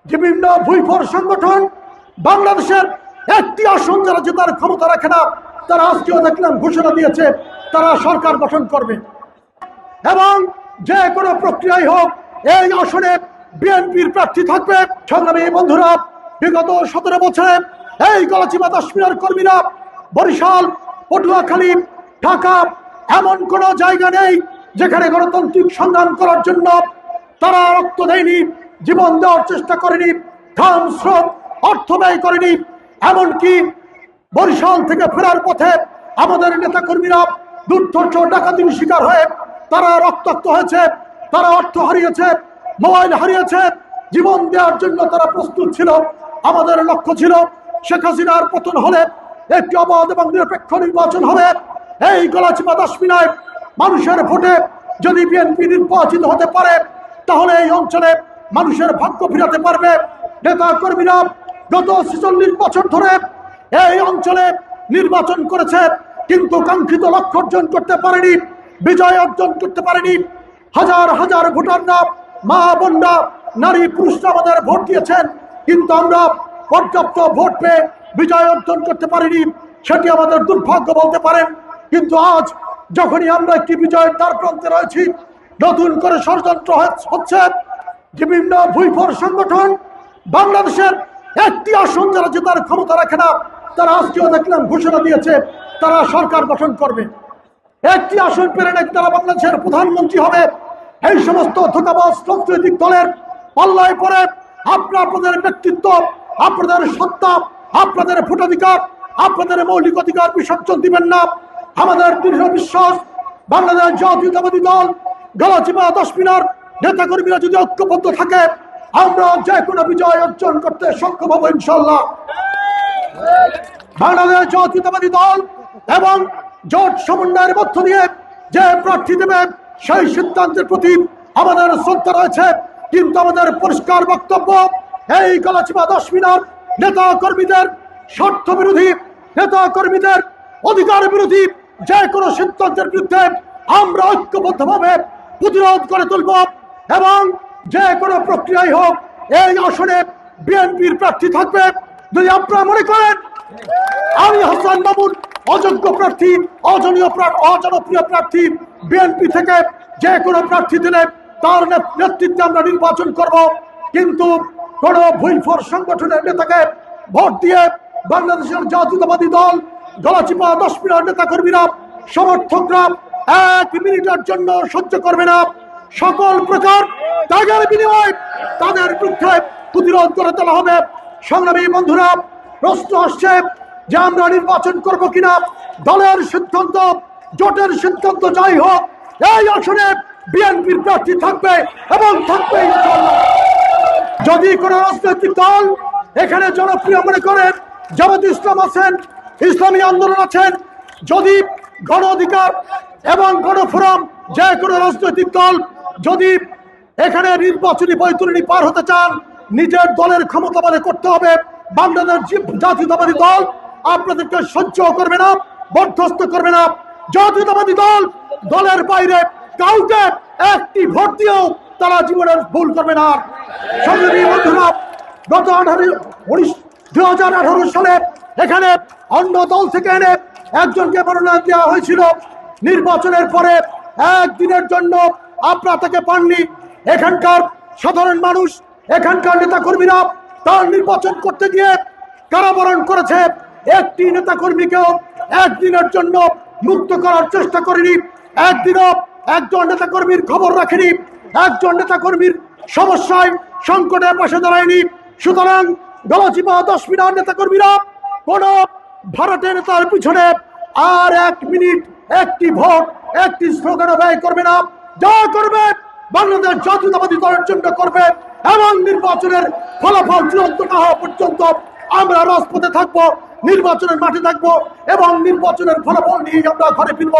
বিভিন্ন ভুইফর সংগঠন বাংলাদেশের একটি আসন যারা জেতার ক্ষমতা রাখে না, তারা আজকেও দেখলাম ঘোষণা দিয়েছে তারা সরকার গঠন করবে এবং যে কোনো প্রক্রিয়ায় হোক এই আসনে বিএনপির প্রার্থী থাকবে। সংগ্রামী বন্ধুরা, বিগত 17 বছরে এই গলাচিপা কাশ্মীরের কর্মীরা বরিশাল, পটুয়াখালী, ঢাকা এমন কোনো জায়গা নেই যেখানে গণতান্ত্রিক সংগ্রাম করার জন্য তারা রক্ত দেয়নি, জীবন দেওয়ার চেষ্টা করেনি, ঘাম শ্রম অর্থ ব্যয় করেনি। এমনকি বরিশাল থেকে ফেরার পথে আমাদের নেতাকর্মীরা দুর্ধর্ষ ডাকাতির শিকার হয়ে তারা রক্তাক্ত হয়েছে, তারা অর্থ হারিয়েছে, মোবাইল হারিয়েছে, জীবন দেওয়ার জন্য তারা প্রস্তুত ছিল। আমাদের লক্ষ্য ছিল শেখ হাসিনার পতন হলে একটি অবাধ এবং নিরপেক্ষ নির্বাচন হবে। এই গলাচিপা কাশ্মীরায় মানুষের ভোটে যদি বিএনপি নির্বাচিত হতে পারে তাহলে এই অঞ্চলে মানুষের ভাগ্য ফিরাতে পারবে। নেতা কর্মীরা গত 46 বছর ধরে এই অঞ্চলে নির্বাচন করেছে, কিন্তু কাঙ্ক্ষিত লক্ষ্য অর্জন করতে পারেনি, বিজয় অর্জন করতে পারেনি। হাজার হাজার ভোটাররা, মা বোনরা, নারী পুরুষরা আমাদের ভোট দিয়েছেন, কিন্তু আমরা পর্যাপ্ত ভোট পেয়ে বিজয় অর্জন করতে পারিনি। সেটি আমাদের দুর্ভাগ্য বলতে পারেন। কিন্তু আজ যখনই আমরা একটি বিজয়ের দ্বার প্রান্তে রয়েছি, নতুন করে ষড়যন্ত্র হচ্ছে। বিভিন্ন ভুইফর সংগঠন বাংলাদেশের একটি আসন যারা জেতার ক্ষমতা রাখে না, তারা আজকেও দেখলাম ঘোষণা দিয়েছে তারা সরকার গঠন করবে। একটি আসন পেরে নাকি তারা বাংলাদেশের প্রধানমন্ত্রী হবে। এই সমস্ত ধোঁকাবাজ রাজনৈতিক দলের পাল্লায় পড়ে আপনাদের ব্যক্তিত্ব, আপনাদের সত্তা, আপনাদের ভোটাধিকার, আপনাদের মৌলিক অধিকার বিসর্জন দিবেন না। আমাদের দৃঢ় বিশ্বাস, বাংলাদেশ জাতীয়তাবাদী দল গলাচিপা কাশ্মীরের নেতাকর্মীরা যদি ঐক্যবদ্ধ থাকে, আমরা যে কোনো বিজয় অর্জন করতে সক্ষম হব ইনশাল্লাহ। বাংলাদেশ জাতীয়তাবাদী দল এবং জোট সমন্বয়ের মধ্য দিয়ে যে প্রার্থী দেবে সেই সিদ্ধান্তের প্রতি আমাদের শ্রদ্ধা রয়েছে, কিন্তু আমাদের পরিষ্কার বক্তব্য, এই গলাচিপা কাশ্মীরের নেতা কর্মীদের স্বার্থ বিরোধী, নেতা কর্মীদের অধিকার বিরোধী যে কোনো সিদ্ধান্তের বিরুদ্ধে আমরা ঐক্যবদ্ধভাবে প্রতিরোধ করে তুলব এবং যে কোনো প্রক্রিয়ায় হোক এই আসনে বিএনপির প্রার্থী থাকবে। যদি আপনারা মনে করেন আমি হাসান মামুন অযোগ্য প্রার্থী, অজনপ্রিয় প্রার্থী, বিএনপি থেকে যে কোনো প্রার্থী দিলে তার নেতৃত্বে আমরা নির্বাচন করব, কিন্তু কোন ভুইফর সংগঠনের নেতাকে ভোট দিয়ে বাংলাদেশের জাতীয়তাবাদী দল গলাচিপা কাশ্মীরের নেতাকর্মীরা, সমর্থকরা 1 মিনিটের জন্য সহ্য করবে না। সকল প্রকার ত্যাগের বিনিময়ে তাদের বিরুদ্ধে প্রতিরোধ করে তোলা হবে। সংগ্রামী বন্ধুরা, প্রশ্ন আসছে যে আমরা নির্বাচন করব কিনা। দলের সিদ্ধান্ত, জোটের সিদ্ধান্ত যাই হোক, এই আসনে বিএনপির প্রার্থী থাকবে এবং থাকবে ইনশাআল্লাহ। যদি কোনো রাজনৈতিক দল এখানে জনপ্রিয় মনে করেন, জামাত ইসলাম আছেন, ইসলামী আন্দোলন আছেন, যদি গণ অধিকার এবং গণফোরাম যে কোনো রাজনৈতিক দল যদি এখানে নির্বাচনী বৈতরণী পার হতে চান, নিজের দলের ক্ষমতা বলে করতে হবে। বাংলাদেশ জাতীয়তাবাদী দল আপনাদেরকে সহ্য করবে না, বরখাস্ত করবে না। জাতীয়তাবাদী দল দলের বাইরে কাউকে একটি ভোট দিয়েও তারা জীবনের ভুল করবে না। সংগ্রামী বন্ধুরা, গত 2018 সালে এখানে অন্য দল থেকে এনে একজনকে মনোনয়ন দেওয়া হয়েছিল। নির্বাচনের পরে একদিনের জন্য আপনারা তাকে পাননি। এখানকার সাধারণ মানুষ, এখানকার নেতাকর্মীরা তার নির্বাচন করতে গিয়ে কারাবরণ করেছে। একটি নেতাকর্মীকেও একদিনের জন্য মুক্ত করার চেষ্টা করেনি, একদিনও একজন নেতাকর্মীর খবর রাখেনি, একজন নেতাকর্মীর সমস্যায় সংকটে পাশে দাঁড়ায়নি। সুতরাং গলাচিপা কাশ্মীরের নেতাকর্মীরা কোন ভারতের নেতার পিছনে আর 1 মিনিট, একটি ভোট, একটি স্লোগানও ব্যয় করবে না। যা করবে বাংলাদেশ জাতীয়তাবাদী দলের জন্য করবে এবং নির্বাচনের ফলাফল চূড়ান্ত না হওয়া পর্যন্ত আমরা রাজপথে থাকবো, নির্বাচনের মাঠে থাকবো এবং নির্বাচনের ফলাফল নিয়ে আমরা ঘরে ফিরবো।